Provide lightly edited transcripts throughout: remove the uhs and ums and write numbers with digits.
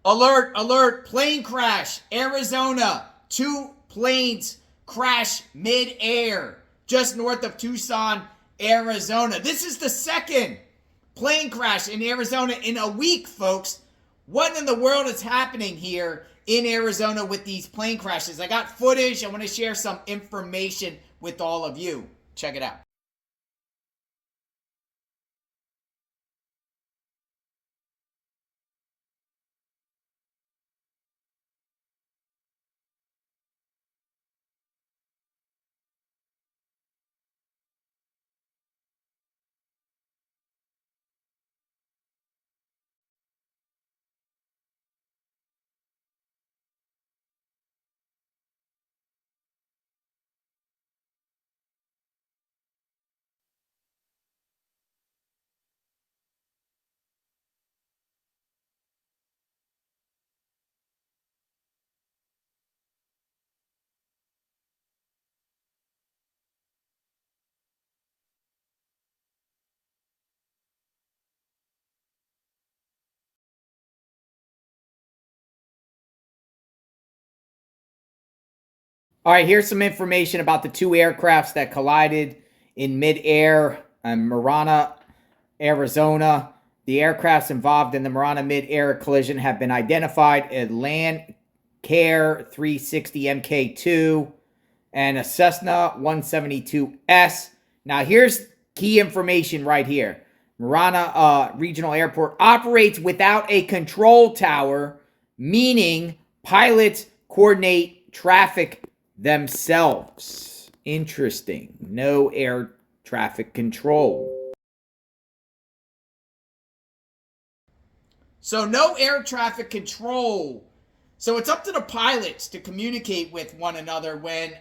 Alert, alert, plane crash, Arizona. 2 planes crash mid-air just north of Tucson, Arizona. This is the second plane crash in Arizona in a week, folks. What in the world is happening here in Arizona with these plane crashes? I got footage. I want to share some information with all of you. Check it out. All right, here's some information about the 2 aircrafts that collided in midair in Marana, Arizona. The aircrafts involved in the Marana mid-air collision have been identified as Land Care 360 MK2 and a Cessna 172S. Now, here's key information right here. Marana Regional Airport operates without a control tower, meaning pilots coordinate traffic themselves. Interesting. No air traffic control. So no air traffic control. So it's up to the pilots to communicate with one another when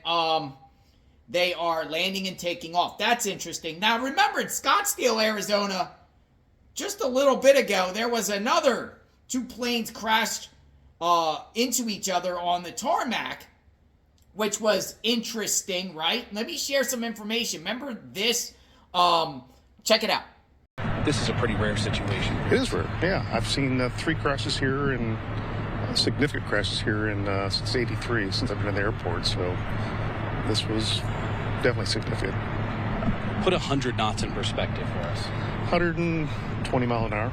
they are landing and taking off. That's interesting. Now remember, in Scottsdale, Arizona, just a little bit ago, there was another 2 planes crashed into each other on the tarmac, which was interesting, right? Let me share some information. Remember this? Check it out. This is a pretty rare situation. It is rare, yeah. I've seen 3 crashes here and significant crashes here in since '83, since I've been in the airport. So this was definitely significant. Put 100 knots in perspective for us. 120 mile an hour.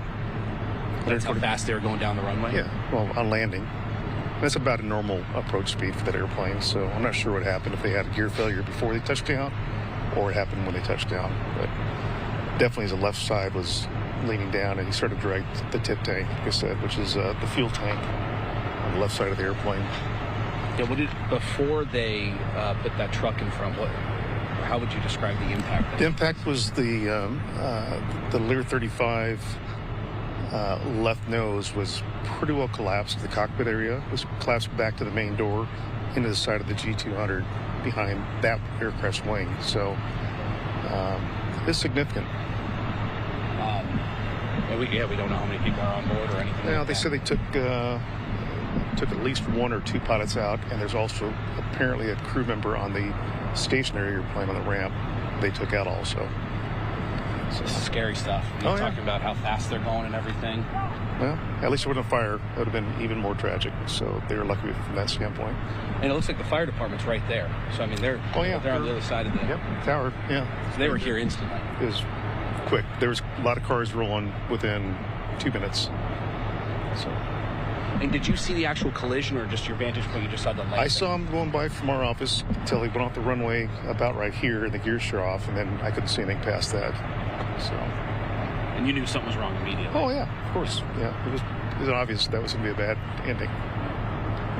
That's how fast they were going down the runway? Yeah, well, on landing. That's about a normal approach speed for that airplane, so I'm not sure what happened, if they had a gear failure before they touched down or it happened when they touched down. But definitely his left side was leaning down and he started to drag the tip tank, like I said, which is the fuel tank on the left side of the airplane. Yeah, before they put that truck in front, how would you describe the impact? The impact was the Lear 35 left nose was pretty well collapsed. The cockpit area was collapsed back to the main door into the side of the G200 behind that aircraft's wing. So it's significant. We don't know how many people are on board or anything. They said they took at least 1 or 2 pilots out, and there's also apparently a crew member on the stationary airplane on the ramp they took out also. So scary stuff. You're talking about how fast they're going and everything. Well, at least it wasn't a fire. That would have been even more tragic. So they were lucky from that standpoint. And it looks like the fire department's right there. So I mean, they're on the other side of the tower. Yeah. So they were here instantly. It was quick. There was a lot of cars rolling within 2 minutes. So. And did you see the actual collision, or just your vantage point? You just saw the light? I saw him going by from our office until he went off the runway about right here, and the gears shut off, and then I couldn't see anything past that. So. And you knew something was wrong immediately? Oh yeah, of course. Yeah, it was obvious that was going to be a bad ending.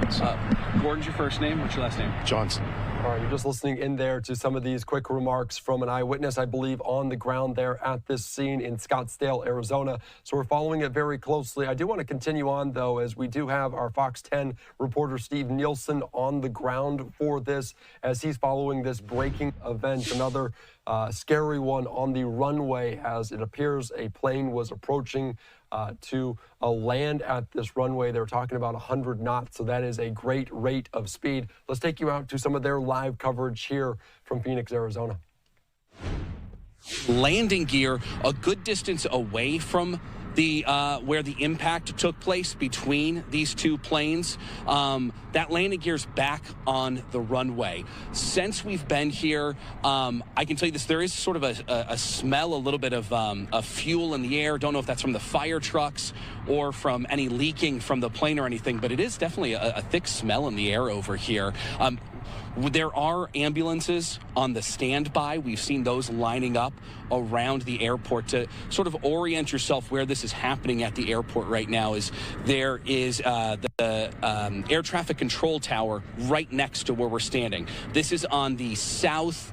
So. Gordon's your first name. What's your last name? Johnson. All right, you're just listening in there to some of these quick remarks from an eyewitness, I believe, on the ground there at this scene in Scottsdale, Arizona. So we're following it very closely. I do want to continue on, though, as we do have our Fox 10 reporter Steve Nielsen on the ground for this, as he's following this breaking event. Another scary one on the runway, as it appears a plane was approaching to land at this runway. They're talking about 100 knots, so that is a great rate of speed. Let's take you out to some of their live coverage here from Phoenix, Arizona. Landing gear a good distance away from where the impact took place between these two planes. That landing gear's back on the runway. Since we've been here, I can tell you this, there is sort of a smell, a little bit of fuel in the air. Don't know if that's from the fire trucks or from any leaking from the plane or anything, but it is definitely a thick smell in the air over here. There are ambulances on the standby. We've seen those lining up around the airport to sort of orient yourself where this is happening at the airport right now. There is the air traffic control tower right next to where we're standing. This is on the south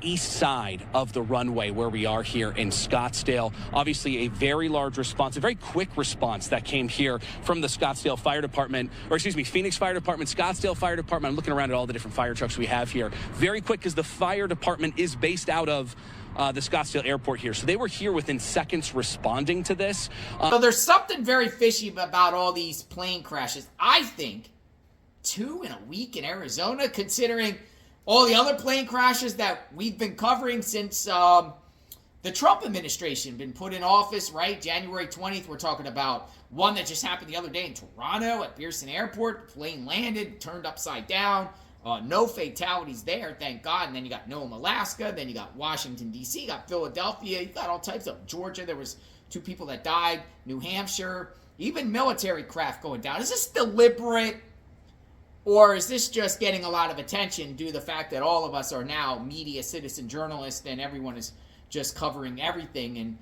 east side of the runway where we are here in Scottsdale. Obviously a very large response, a very quick response that came here from the Scottsdale Fire Department, or excuse me, Phoenix Fire Department, Scottsdale Fire Department. I'm looking around at all the different fire trucks we have here. Very quick, because the fire department is based out of the Scottsdale Airport here. So they were here within seconds responding to this. So there's something very fishy about all these plane crashes. I think 2 in a week in Arizona, considering all the other plane crashes that we've been covering since the Trump administration been put in office, right? January 20th, we're talking about one that just happened the other day in Toronto at Pearson Airport. The plane landed, turned upside down. No fatalities there, thank God. And then you got Nome, Alaska. Then you got Washington, D.C. You got Philadelphia. You got all types of Georgia. There was 2 people that died. New Hampshire. Even military craft going down. Is this deliberate? Or is this just getting a lot of attention due to the fact that all of us are now media citizen journalists and everyone is just covering everything? And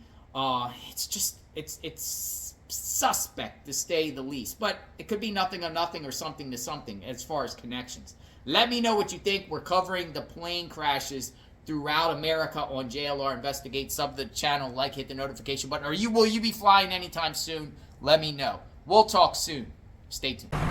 it's suspect to say the least. But it could be nothing of nothing or something to something as far as connections. Let me know what you think. We're covering the plane crashes throughout America on JLR Investigate. Sub the channel, like, hit the notification button. Will you be flying anytime soon? Let me know. We'll talk soon. Stay tuned.